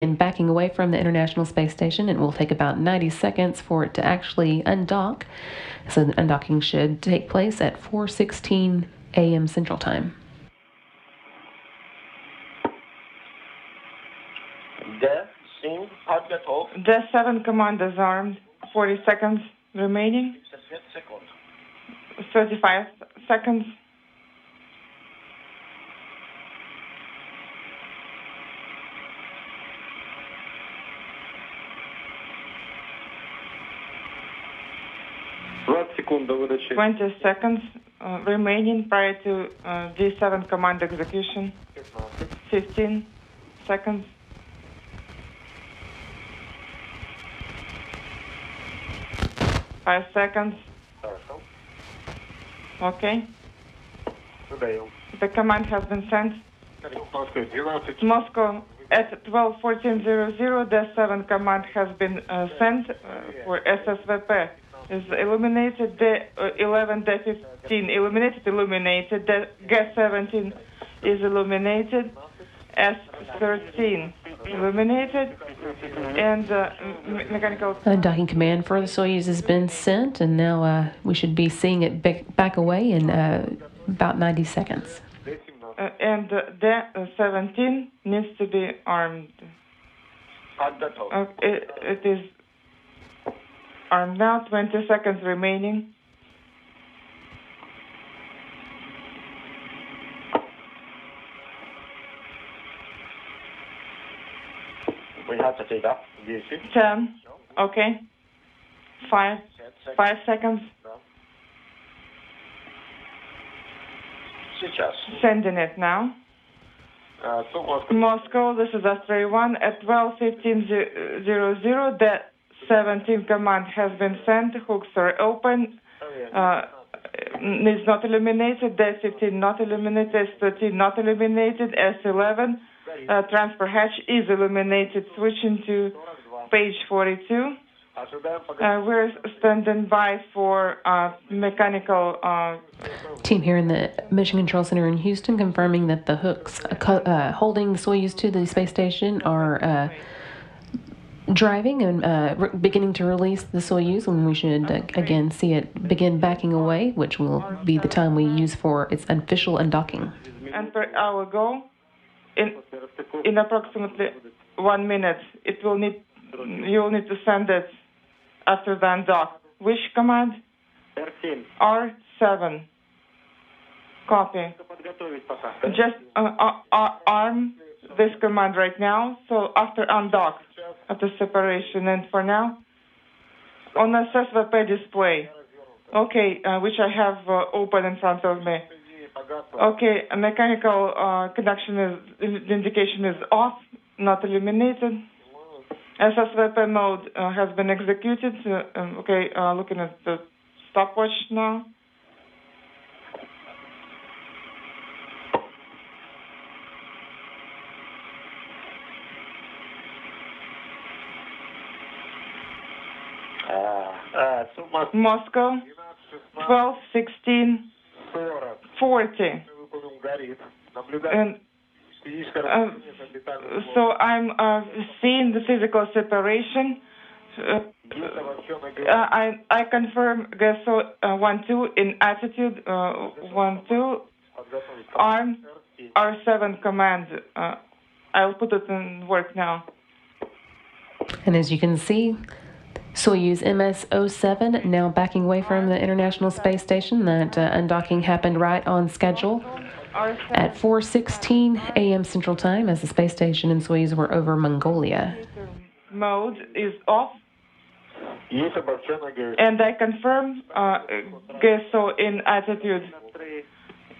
And backing away from the International Space Station. It will take about 90 seconds for it to actually undock. So the undocking should take place at 4:16 a.m. Central Time. D7 command is armed. 40 seconds remaining. 35 seconds. выдачи. 20 seconds remaining prior to D7 command execution. 15 seconds. Five seconds. Okay. The command has been sent. Moscow at 12:14:00. D7 command has been sent for SSVP. Is illuminated. D11, D15 illuminated. G17 is illuminated. S13 illuminated. And mechanical Undocking command for the Soyuz has been sent, and now we should be seeing it back away in about 90 seconds. And D17 needs to be armed. It is armed now. 20 seconds remaining. We have to take up. 10. Okay. 5 seconds. Сейчас. Sending it now. Moscow, this is S31 at 12:15:00. The 17 command has been sent. Hooks are open. Is not eliminated. D15 not eliminated. S13 not eliminated. S11 transfer hatch is eliminated. Switching to page 42. We're standing by for mechanical. Team here in the Mission Control Center in Houston confirming that the hooks holding Soyuz to the space station are driving and beginning to release the Soyuz, and we should again see it begin backing away, which will be the time we use for its official undocking. And per hour go, in approximately 1 minute, you'll need to send it after the undock. Which command? R7. Copy. Just arm this command right now, so after undock, after separation, and for now, on the SSVP display, okay, which I have open in front of me. Okay, a mechanical connection the indication is off, not illuminated. SSVP mode has been executed. Okay, looking at the stopwatch now. Moscow, 12:16:40. And so I'm seeing the physical separation. I confirm GSO 1-2 in attitude 1-2 arm R7 command. I'll put it in work now. And as you can see, Soyuz MS-07 now backing away from the International Space Station. That undocking happened right on schedule at 4:16 a.m. Central Time as the space station and Soyuz were over Mongolia. Mode is off. And I confirm GSO in attitude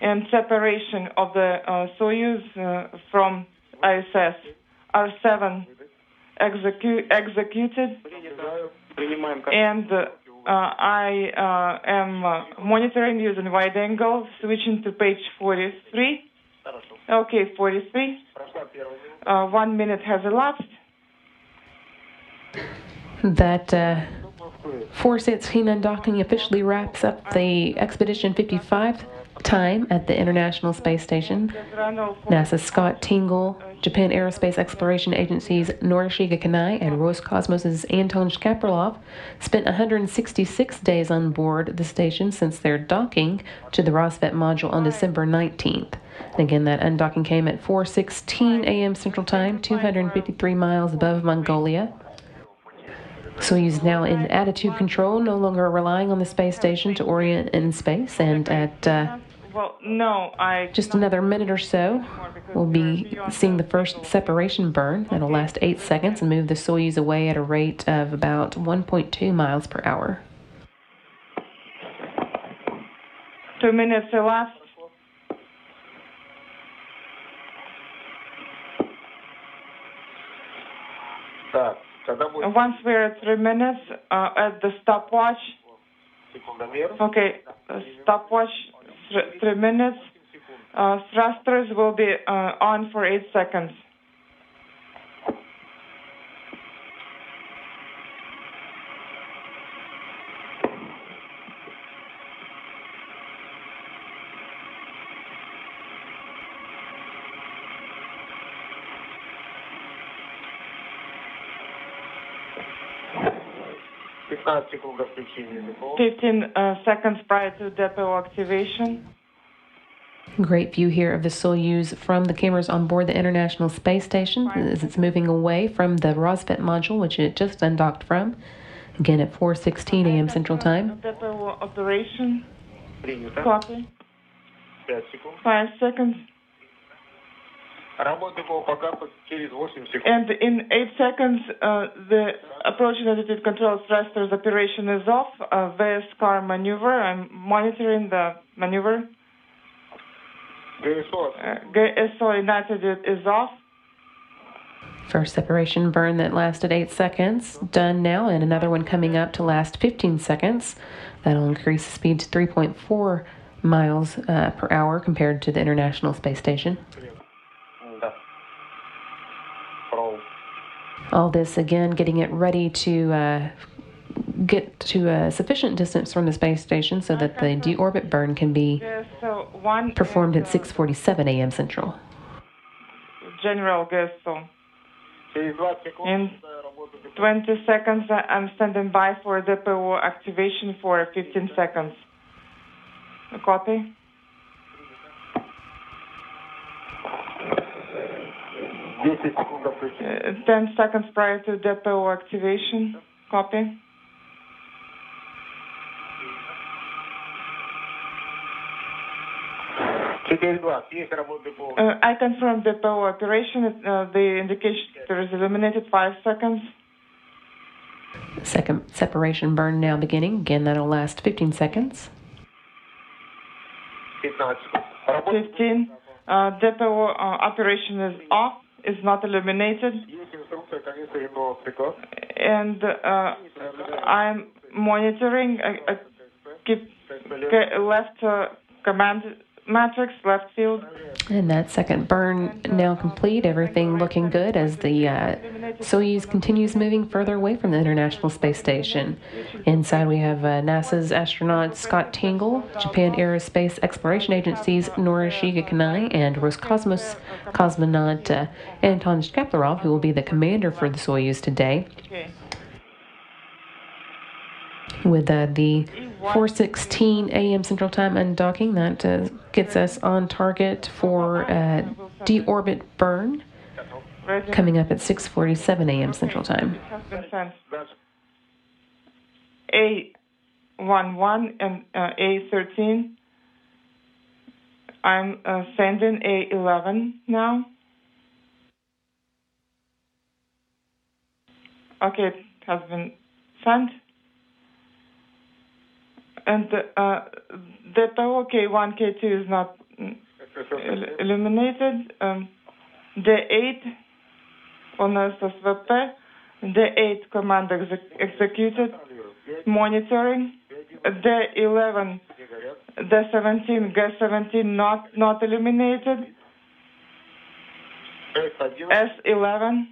and separation of the Soyuz from ISS. R7 executed. And I am monitoring using wide angle, switching to page 43. Okay, 43. 1 minute has elapsed. That 4:16 undocking officially wraps up the Expedition 55 time at the International Space Station, NASA's Scott Tingle, Japan Aerospace Exploration Agency's Norishige Kanai, and Roscosmos's Anton Shkaplerov spent 166 days on board the station since their docking to the Rosvet module on December 19th. And again, that undocking came at 4:16 a.m. Central Time, 253 miles above Mongolia. Soyuz now in attitude control, no longer relying on the space station to orient in space, and at just another minute or so, we'll be seeing the first separation burn. That'll last 8 seconds and move the Soyuz away at a rate of about 1.2 miles per hour. 2 minutes elapsed. Once we're at 3 minutes, at the stopwatch. Okay, stopwatch, 3 minutes. Thrusters will be on for 8 seconds. Fifteen seconds prior to depot activation. Great view here of the Soyuz from the cameras on board the International Space Station as it's moving away from the Rosvet module, which it just undocked from. Again at 4:16 a.m. Central Time. Depot operation. Copy. 5 seconds. And in 8 seconds, the approach and attitude control thrusters operation is off. VSCAR maneuver. I'm monitoring the maneuver. GSO in attitude is off. First separation burn that lasted 8 seconds, done now, and another one coming up to last 15 seconds. That'll increase the speed to 3.4 miles per hour compared to the International Space Station. All this, again, getting it ready to get to a sufficient distance from the space station so that the deorbit burn can be performed at 6:47 a.m. Central. General GSO. In 20 seconds, I'm standing by for depot activation for 15 seconds. Copy. Uh, 10 seconds prior to depot activation. Copy. I confirm depot operation. The indicator is illuminated. 5 seconds. Second separation burn now beginning. Again, that'll last 15 seconds. 15. Depot operation is off. Is not illuminated. And I'm monitoring. Keep left command matrix, left field. And that second burn now complete. Everything looking good as the Soyuz continues moving further away from the International Space Station. Inside we have NASA's astronaut Scott Tingle, Japan Aerospace Exploration Agency's Norishige Kanai, and Roscosmos cosmonaut Anton Shkaplerov, who will be the commander for the Soyuz today. Okay. With the 4:16 a.m. Central Time undocking, that gets us on target for deorbit burn coming up at 6:47 a.m. Central Time. A11 and A13. I'm sending A11 now. Okay, it has been sent. And depot K1, K2 is not illuminated. D8 on SSVP. D8 command executed. Monitoring. D11, D17, G17 not illuminated. S11.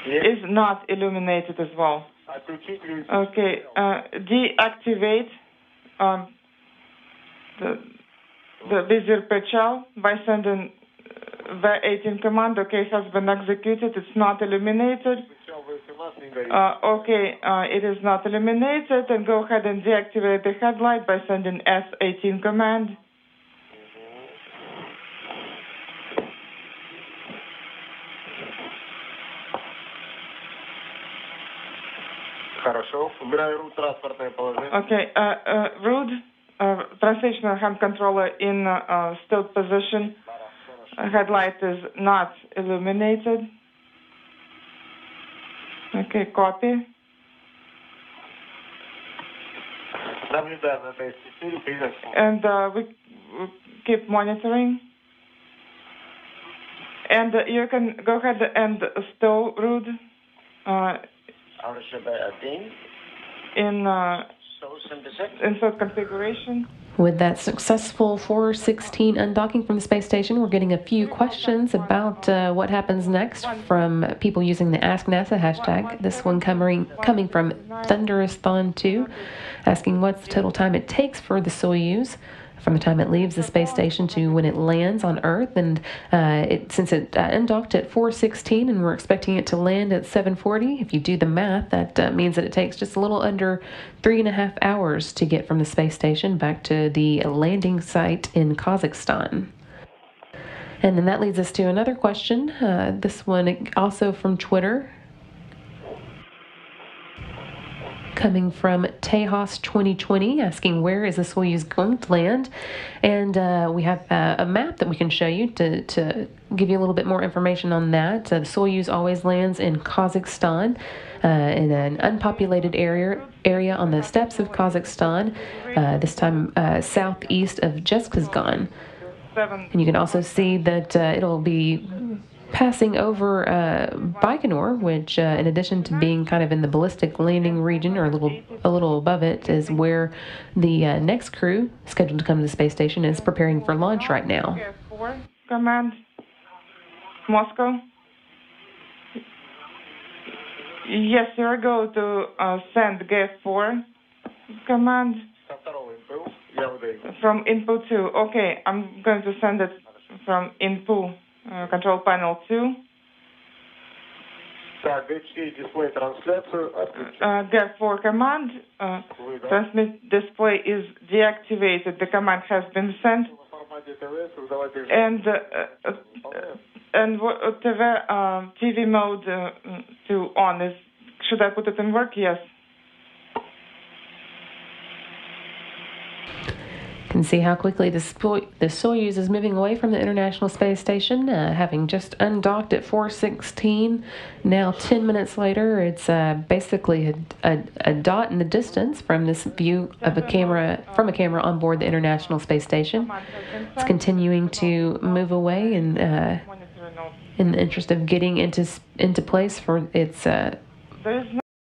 Is not illuminated as well. Okay, deactivate the Vizir Pechal by sending V18 command. Okay, has been executed. It's not eliminated. Okay, it is not eliminated. And go ahead and deactivate the headlight by sending S18 command. Хорошо. Убираю руль, транспортное положение. Okay, route, translational hand controller in still position. Headlight is not illuminated. Okay, copy. Наблюдаем на ТС-4, принять. And we keep monitoring. And you can go ahead and stow route РШБ-1. in 170. insert configuration. With that successful 416 undocking from the space station, we're getting a few questions about what happens next from people using the Ask NASA hashtag. This one coming from Thunderous Thon 2, asking what's the total time it takes for the Soyuz from the time it leaves the space station to when it lands on Earth. And since it undocked at 4:16 and we're expecting it to land at 7:40, if you do the math, that means that it takes just a little under 3.5 hours to get from the space station back to the landing site in Kazakhstan. And then that leads us to another question. This one also from Twitter, coming from Tejas 2020, asking where is the Soyuz going to land. And we have a map that we can show you to give you a little bit more information on that. The Soyuz always lands in Kazakhstan, in an unpopulated area on the steppes of Kazakhstan, this time southeast of Jeskazgan. And you can also see that it'll be passing over Baikonur, which, in addition to being kind of in the ballistic landing region, or a little above it, is where the next crew scheduled to come to the space station is preparing for launch right now. Command, Moscow. Yes, you're going to send GF4 command from input 2. Okay, I'm going to send it from input. Control panel 2. Так, G4 дисплей трансляцию. GF4 command. Transmit display is deactivated. The command has been sent. And TV mode to on is. Should I put it in work? Yes. Can see how quickly the Soyuz is moving away from the International Space Station, having just undocked at 4:16. Now 10 minutes later, it's basically a dot in the distance from this view of a camera on board the International Space Station. It's continuing to move away, and in the interest of getting into place for its